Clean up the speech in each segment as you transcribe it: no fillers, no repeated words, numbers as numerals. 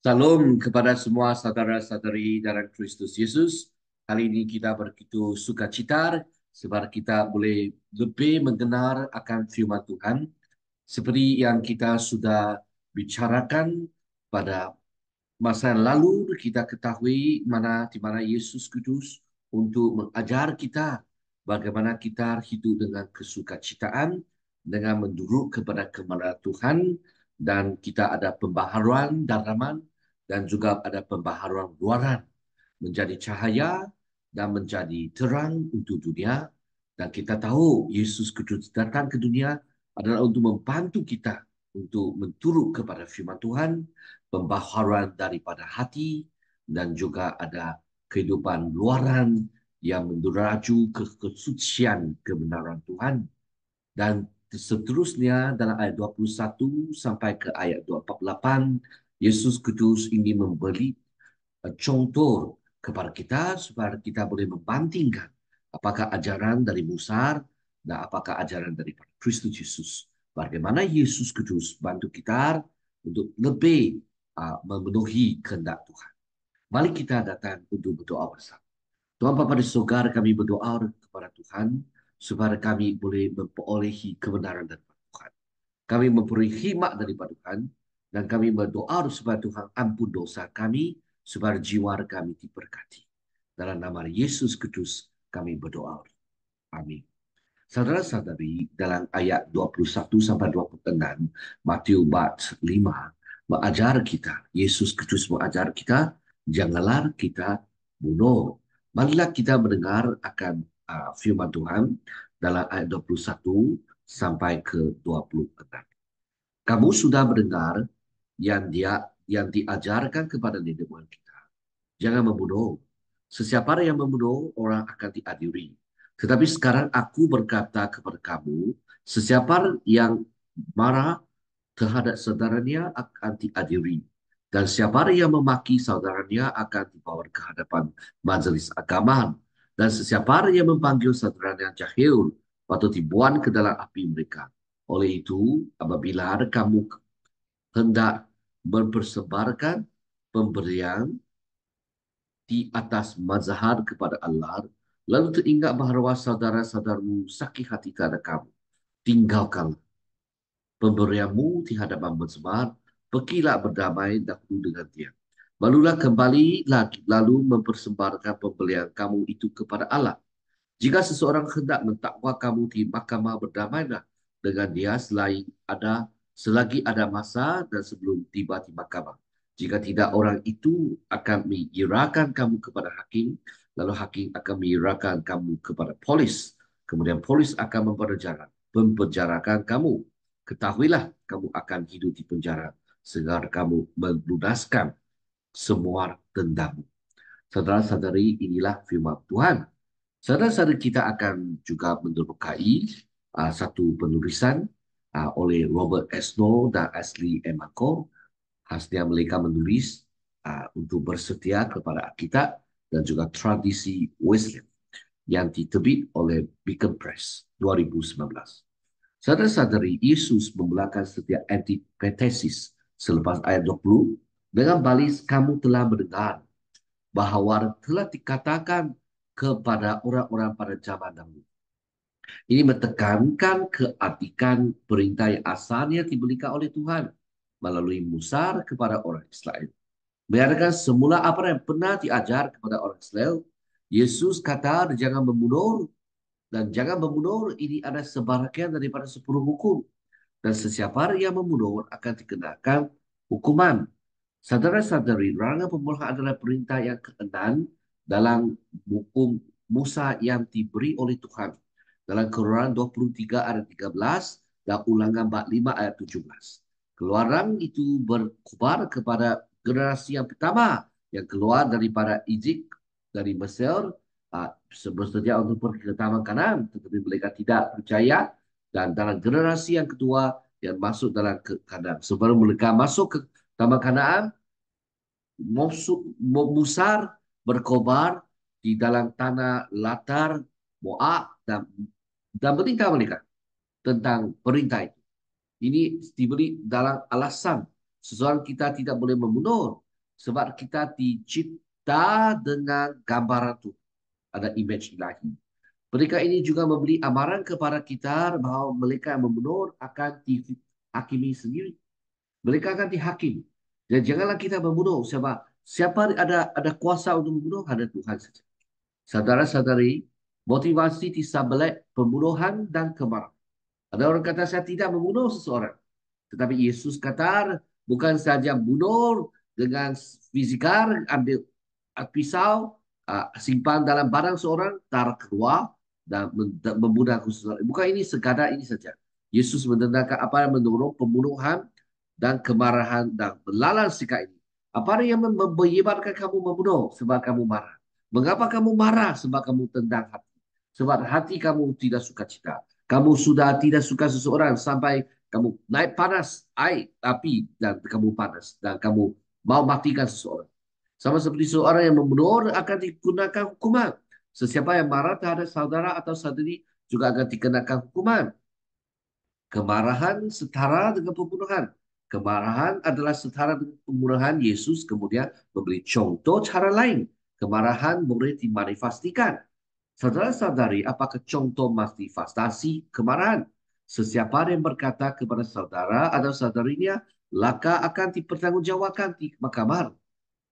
Salam kepada semua saudara-saudari dalam Kristus Yesus. Kali ini kita begitu sukacita sebab kita boleh lebih mengenal akan firman Tuhan. Seperti yang kita sudah bicarakan pada masa yang lalu, kita ketahui di mana Yesus Kudus untuk mengajar kita bagaimana kita hidup dengan kesukacitaan, dengan menduruk kepada kebenaran Tuhan, dan kita ada pembaharuan dalaman dan juga ada pembaharuan luaran menjadi cahaya dan menjadi terang untuk dunia. Dan kita tahu Yesus Kristus datang ke dunia adalah untuk membantu kita untuk menturut kepada firman Tuhan, pembaharuan daripada hati, dan juga ada kehidupan luaran yang menuju ke kesucian kebenaran Tuhan. Dan seterusnya dalam ayat 21 sampai ke ayat 48, Yesus Kristus ingin memberi contoh kepada kita supaya kita boleh membandingkan apakah ajaran dari Musa dan apakah ajaran dari Kristus Yesus. Bagaimana Yesus Kristus bantu kita untuk lebih memenuhi kehendak Tuhan. Mari kita datang untuk berdoa bersama. Tuhan Bapa di surga, kami berdoa kepada Tuhan supaya kami boleh memperolehi kebenaran daripada Tuhan. Kami memperoleh hikmat daripada Tuhan dan kami berdoa supaya Tuhan ampun dosa kami supaya jiwa kami diberkati. Dalam nama Yesus Kristus kami berdoa. Amin. Saudara-saudari, dalam ayat 21 sampai 26 Matius bab 5 mengajar kita, Yesus Kristus mengajar kita, janganlah kita bunuh. Marilah kita mendengar akan firman Tuhan dalam ayat 21 sampai ke 26. Kamu sudah mendengar yang diajarkan kepada nenek moyang kita. Jangan membunuh. Sesiapa yang membunuh, orang akan diadili. Tetapi sekarang aku berkata kepada kamu, sesiapa yang marah terhadap saudaranya akan diadili. Dan siapa yang memaki saudaranya akan dibawa ke hadapan majelis agama. Dan sesiapa yang memanggil saudaranya jahil, patut dibuang ke dalam api mereka. Oleh itu, apabila kamu hendak mempersebarkan pemberian di atas mazhar kepada Allah, lalu teringat bahawa saudara-saudaramu sakit hati terhadap kamu. Tinggalkan pemberianmu di hadapan mazhar, pergilah berdamai dahulu dengan dia. Barulah kembali lagi, lalu mempersembahkan pemberian kamu itu kepada Allah. Jika seseorang hendak mentakwa kamu di mahkamah, berdamailah dengan dia selagi ada masa dan sebelum tiba di mahkamah. Jika tidak, orang itu akan menyerahkan kamu kepada hakim, lalu hakim akan menyerahkan kamu kepada polis. Kemudian polis akan mempenjarakan kamu. Ketahuilah kamu akan hidup di penjara sehingga kamu melunaskan semua dendam. Saudara-saudari, inilah firman Tuhan. Saudara-saudara, kita akan juga menerokai satu penulisan oleh Robert Snow dan Ashley M. McCall. Hasilnya mereka menulis untuk bersetia kepada Alkitab dan juga tradisi Wesleyan yang diterbit oleh Beacon Press 2019. Saudara-saudari, Yesus memulakan setiap antipatesis selepas ayat 20 dengan balis, kamu telah mendengar bahawa telah dikatakan kepada orang-orang pada zaman dahulu. Ini menekankan keartikan perintah yang asalnya diberikan oleh Tuhan melalui Musa kepada orang Israel. Biarkan semula apa yang pernah diajar kepada orang Israel. Yesus kata jangan membunuh, dan jangan membunuh ini ada sebahagian daripada 10 hukum. Dan sesiapa yang membunuh akan dikenakan hukuman. Saudara-saudari, larangan pembunuhan adalah perintah yang keenam dalam hukum Musa yang diberi oleh Tuhan. Dalam Keluaran 23 ayat 13 dan Ulangan 45 ayat 17. Keluaran itu berkubar kepada generasi yang pertama yang keluar daripada Egypt, dari Mesir, sebenarnya untuk pergi ke Taman Kanan, tetapi mereka tidak percaya. Dan dalam generasi yang kedua yang masuk dalam Kanan. Sebelum mereka masuk ke Taman Kanaan, Musar berkobar di dalam tanah latar Moab dan meninggal mereka tentang perintah itu. Ini diberi dalam alasan seseorang kita tidak boleh membunuh. Sebab kita dicipta dengan gambaran Tuhan. Ada image ilahi. Mereka ini juga memberi amaran kepada kita bahawa mereka yang membunuh akan dihakimi sendiri. Mereka akan dihakimi. Dan janganlah kita membunuh. Sebab siapa ada kuasa untuk membunuh, hanya Tuhan saja. Saudara-saudari, motivasi di sebalik pembunuhan dan kemarahan. Ada orang kata saya tidak membunuh seseorang. Tetapi Yesus kata bukan saja bunuh dengan fizikal, ambil pisau, simpan dalam barang seorang, taruh keluar dan membunuh seseorang. Bukan ini sekadar ini saja. Yesus mendengarkan apa yang mendorong pembunuhan dan kemarahan dan belalang sikap ini. Apa yang menyebabkan kamu membunuh? Sebab kamu marah. Mengapa kamu marah? Sebab kamu tendang hati. Sebab hati kamu tidak suka cita. Kamu sudah tidak suka seseorang sampai kamu naik panas air api dan kamu panas dan kamu mau matikan seseorang. Sama seperti seorang yang membunuh akan digunakan hukuman. Sesiapa yang marah terhadap saudara atau saudari juga akan dikenakan hukuman. Kemarahan setara dengan pembunuhan. Kemarahan adalah setara dengan pembunuhan. Yesus kemudian memberi contoh cara lain. Kemarahan boleh dimanifestasikan. Saudara-saudari, apakah contoh manifestasi kemarahan? Sesiapa yang berkata kepada saudara atau saudarinya, laka akan dipertanggungjawabkan di mahkamah.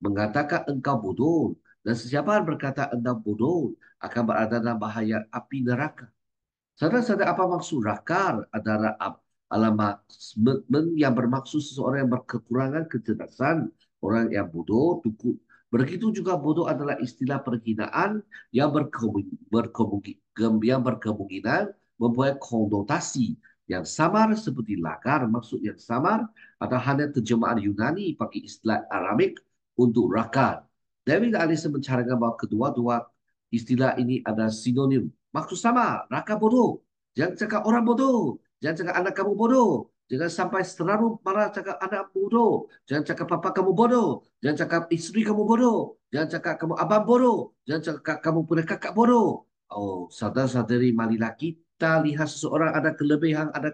Mengatakan engkau bodoh. Dan sesiapa yang berkata engkau bodoh akan berada dalam bahaya api neraka. Saudara-saudara, apa maksud rakar adalah alamat yang bermaksud seseorang yang berkekurangan kecerdasan, orang yang bodoh, tuku. Begitu juga bodoh adalah istilah perhinaan yang berkemungkinan mempunyai konotasi yang samar seperti lakar. Maksud yang samar atau hanya terjemahan Yunani pakai istilah Aramik untuk rakar. David Allison mencarakan bahawa kedua-dua istilah ini ada sinonim. Maksud sama, raka bodoh. Jangan cakap orang bodoh. Jangan cakap anak kamu bodoh. Jangan sampai terlalu marah cakap anak bodoh. Jangan cakap papa kamu bodoh. Jangan cakap isteri kamu bodoh. Jangan cakap kamu abang bodoh. Jangan cakap kamu punya kakak bodoh. Oh, saudara-saudari, marilah kita lihat seseorang ada kelebihan, ada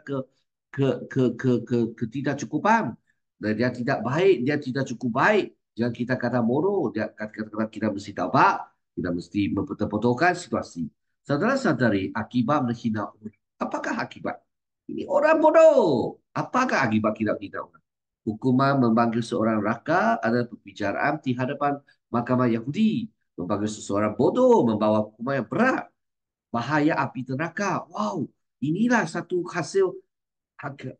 ketidakcukupan. Dan dia tidak baik, dia tidak cukup baik. Jangan kita kata bodoh. Dia kata kita mesti tabak. Kita mesti mempertepatkan situasi. Saudara-saudari, akibat menghina orang. Apakah akibat? Ini orang bodoh. Apakah akibat kita menghina orang? Hukuman memanggil seorang raka adalah pembicaraan di hadapan mahkamah Yahudi. Memanggil seseorang bodoh membawa hukuman yang berat. Bahaya api neraka. Wow, inilah satu hasil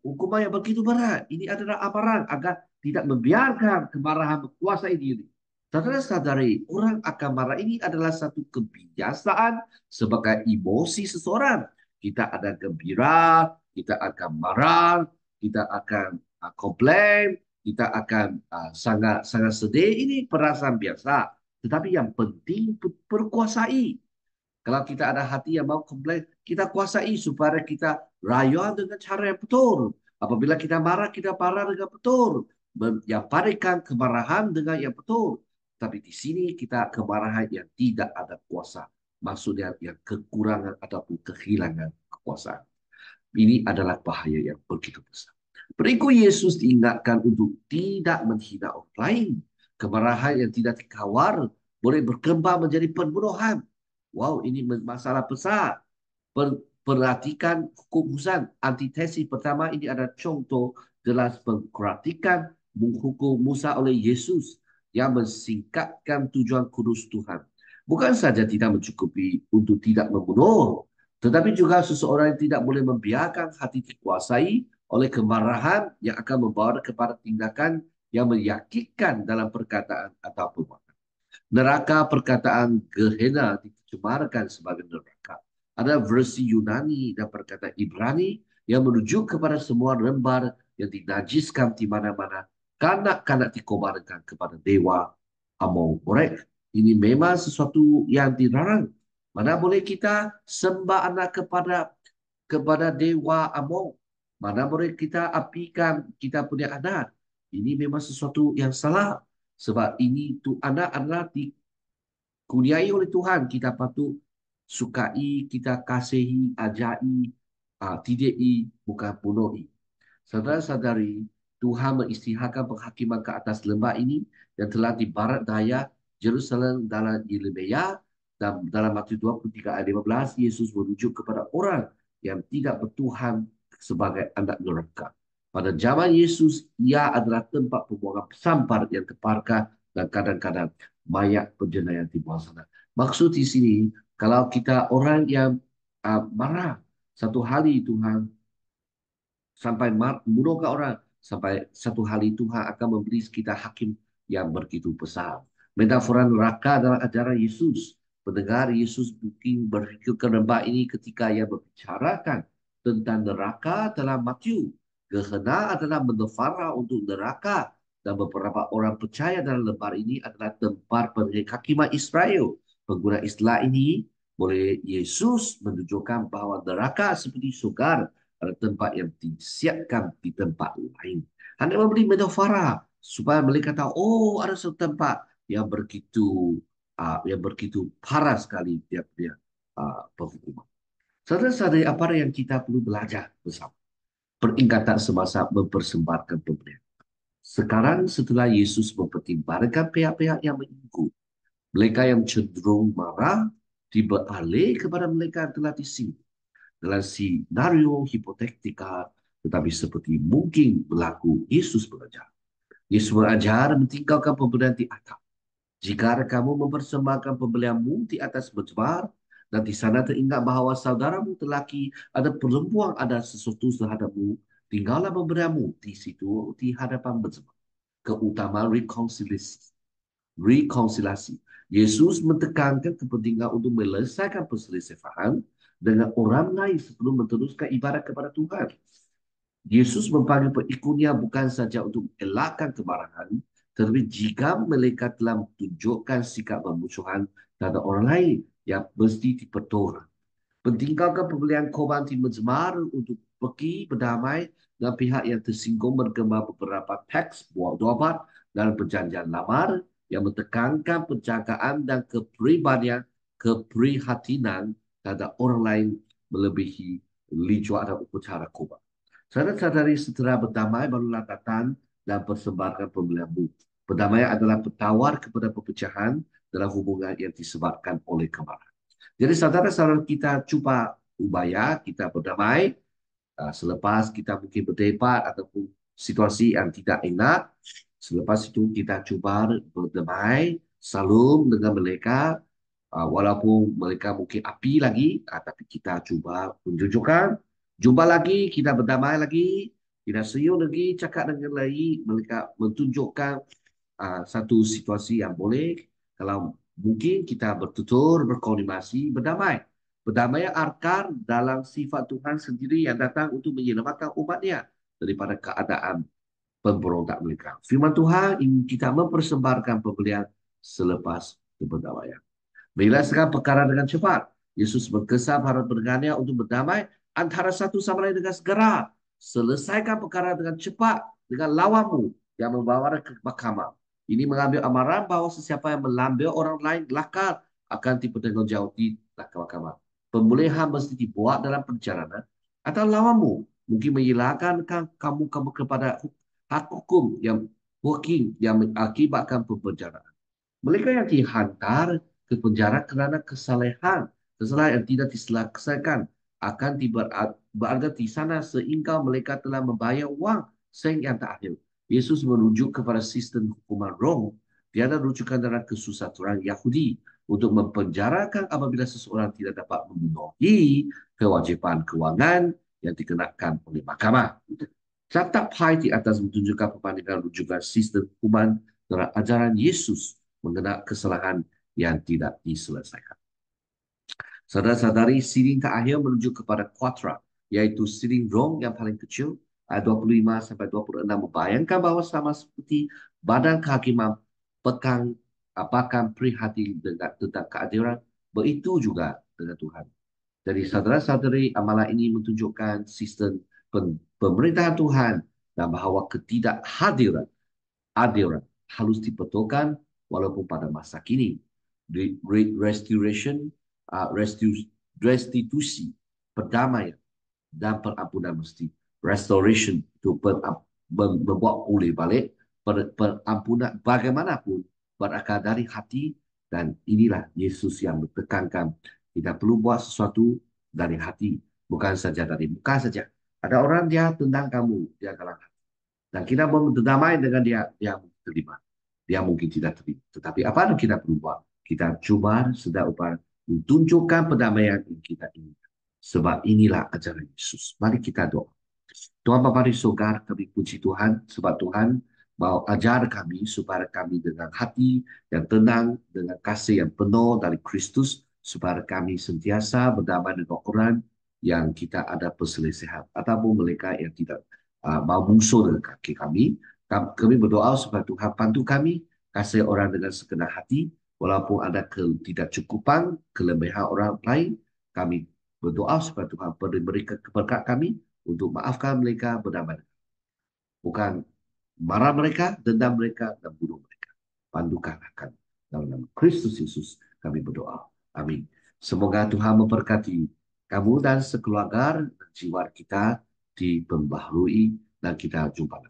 hukuman yang begitu berat. Ini adalah amaran agar tidak membiarkan kemarahan menguasai diri. Saudara-saudari, orang akan marah ini adalah satu kebiasaan sebagai emosi seseorang. Kita ada gembira, kita akan marah, kita akan komplain, kita akan sangat sangat sedih. Ini perasaan biasa. Tetapi yang penting berkuasai. Kalau kita ada hati yang mau komplain, kita kuasai supaya kita rayuan dengan cara yang betul. Apabila kita marah dengan betul. Menyampaikan kemarahan dengan yang betul. Tapi di sini kita kemarahan yang tidak ada kuasa. Maksudnya yang kekurangan ataupun kehilangan kekuasaan. Ini adalah bahaya yang begitu besar. Berikut Yesus diingatkan untuk tidak menghina orang lain. Kemarahan yang tidak dikawal boleh berkembang menjadi pembunuhan. Wow, ini masalah besar. Perhatikan hukum antitesis pertama ini ada contoh jelas perhatikan hukum Musa oleh Yesus yang mensingkatkan tujuan kudus Tuhan. Bukan saja tidak mencukupi untuk tidak membunuh, tetapi juga seseorang yang tidak boleh membiarkan hati dikuasai oleh kemarahan yang akan membawa kepada tindakan yang menyakitkan dalam perkataan atau perbuatan. Neraka perkataan Gehenna diterjemahkan sebagai neraka. Ada versi Yunani dan perkataan Ibrani yang merujuk kepada semua lembar yang dinajiskan di mana-mana kanak-kanak dikobarkan kepada dewa Amon-Rek. Ini memang sesuatu yang dilarang. Mana boleh kita sembah anak kepada dewa Amon? Mana boleh kita apikan kita punya anak? Ini memang sesuatu yang salah. Sebab ini tu anak adalah dikuliai oleh Tuhan. Kita patut sukai, kita kasihi, ajai, tidai, bukan punoi. Saudara-saudari, Tuhan mengisytiharkan penghakiman ke atas lembah ini yang telah di barat daya Jerusalem dalam Yeremia, dan dalam Matius 23 ayat 15, Yesus merujuk kepada orang yang tidak bertuhan sebagai anak neraka. Pada zaman Yesus, ia adalah tempat pembuangan sampah yang terparkar dan kadang-kadang mayat penjenayah di bawah sana. Maksud di sini, kalau kita orang yang marah, satu hari Tuhan sampai murka orang, sampai satu hari Tuhan akan memberi kita hakim yang begitu besar. Metafora neraka adalah ajaran Yesus. Pendengar, Yesus mungkin berpikir ke lembah ini ketika ia berbicarakan tentang neraka dalam Matius. Gehenna adalah metafora untuk neraka, dan beberapa orang percaya dalam lembah ini adalah tempat penghakiman Israel. Pengguna istilah ini boleh Yesus menunjukkan bahawa neraka seperti surga pada tempat yang disiapkan di tempat lain. Hendak memberi metafora supaya mereka tahu, oh, ada satu tempat yang begitu parah sekali dia punya penghukuman. Saudara-saudari, apa yang kita perlu belajar bersama? Peringatan semasa mempersembahkan pemberian. Sekarang setelah Yesus mempertimbangkan pihak-pihak yang mengikut, mereka yang cenderung marah beralih kepada mereka yang telah disinggung dalam senario hipotetika, tetapi seperti mungkin berlaku Yesus belajar. Yesus mengajar meninggalkan pemberian di atap. Jika kamu mempersembahkan pembelianmu di atas mezbar, dan di sana teringat bahawa saudaramu lelaki ada perempuan ada sesuatu terhadapmu, tinggallah pemberianmu di situ di hadapan mezbar. Keutamaan rekonsiliasi. Yesus menekankan kepentingan untuk menyelesaikan perselisihan dengan orang lain sebelum meneruskan ibadat kepada Tuhan. Yesus memanggil pengikutnya bukan saja untuk elakkan kemarahan, tetapi jika mereka telah menunjukkan sikap bermusuhan terhadap orang lain yang mesti dipertolak. Meninggalkan pembelian korban di mezmar untuk pergi berdamai dengan pihak yang tersinggung bergambar beberapa teks buah doabat dan perjanjian lamar yang mentekankan penjagaan dan keprihatinan terhadap orang lain melebihi ritual dan upacara korban. Saudara-saudari, setelah berdamai barulah datang dan persembahkan pembelianmu. Perdamaian adalah petawar kepada perpecahan dalam hubungan yang disebabkan oleh kemarahan. Jadi saudara-saudara, kita cuba upaya kita berdamai selepas kita mungkin berdebat ataupun situasi yang tidak enak. Selepas itu kita cuba berdamai, salam dengan mereka, walaupun mereka mungkin api lagi, tapi kita cuba menunjukkan, jumpa lagi, kita berdamai lagi, kita senyum lagi, cakap dengan lagi, mereka menunjukkan satu situasi yang boleh. Kalau mungkin kita bertutur, berkoordinasi, berdamai. Berdamai akan dalam sifat Tuhan sendiri yang datang untuk menyelamatkan umatnya daripada keadaan pemberontak mereka. Firman Tuhan ingin kita mempersembahkan pembelian selepas keperdamaian. Menyelesaikan perkara dengan cepat. Yesus berkesan para pendengarnya untuk berdamai antara satu sama lain dengan segera. Selesaikan perkara dengan cepat dengan lawanmu yang membawa ke mahkamah. Ini mengambil amaran bahawa sesiapa yang mengambil orang lain lakar akan dipertanggungjawab di mahkamah. Pemulihan mesti dibuat dalam perjalanan atau lawanmu mungkin menghilangkan kamu kepada hak hukum yang working yang mengakibatkan pempenjaraan. Mereka yang dihantar ke penjara kerana kesalahan yang tidak diselesaikan akan berada di sana sehingga mereka telah membayar wang seng yang tak adil. Yesus merujuk kepada sistem hukuman Rom. Tiada rujukan dalam kesusahan Yahudi untuk mempenjarakan apabila seseorang tidak dapat memenuhi kewajipan kewangan yang dikenakan oleh mahkamah. Catat pai di atas menunjukkan perbandingan rujukan sistem hukuman dalam ajaran Yesus mengenai kesalahan yang tidak diselesaikan. Saudara-saudari, siring terakhir menunjuk kepada kuatra, iaitu siring rong yang paling kecil, ayat 25 sampai 26 membayangkan bahawa sama seperti badan kehakiman akan prihatin tentang keadilan, begitu juga dengan Tuhan. Jadi saudara-saudari, amalan ini menunjukkan sistem pemerintahan Tuhan dan bahawa ketidakhadiran adilan harus dibetulkan walaupun pada masa kini. Restitusi, perdamaian dan pengampunan mesti. Restoration itu membuat pulih balik perampunan bagaimanapun berakar dari hati, dan inilah Yesus yang menekankan kita perlu buat sesuatu dari hati, bukan saja dari muka saja. Ada orang dia tendang kamu, dia kalah hati. Dan kita mau berdamai dengan dia, dia terima. Dia mungkin tidak terima. Tetapi apa yang kita perlu buat? Kita coba sedang upaya menunjukkan perdamaian yang kita inginkan. Sebab inilah ajaran Yesus. Mari kita doa. Tuhan Bapa di surga, kami puji Tuhan sebab Tuhan mau ajar kami supaya kami dengan hati yang tenang, dengan kasih yang penuh dari Kristus, supaya kami sentiasa berdamai dengan orang yang kita ada perselisihan ataupun mereka yang tidak mau musuh dengan kaki kami. Kami berdoa supaya Tuhan bantu kami kasih orang dengan segenap hati, walaupun ada ketidakcukupan, kelebihan orang lain, kami berdoa supaya Tuhan beri mereka keberkat kami untuk maafkan mereka berdamai. Bukan marah mereka, dendam mereka, dan bunuh mereka. Pandukan akan dalam nama Kristus Yesus kami berdoa. Amin. Semoga Tuhan memberkati kamu dan sekeluarga, jiwa kita diperbaharui, dan kita jumpa lagi.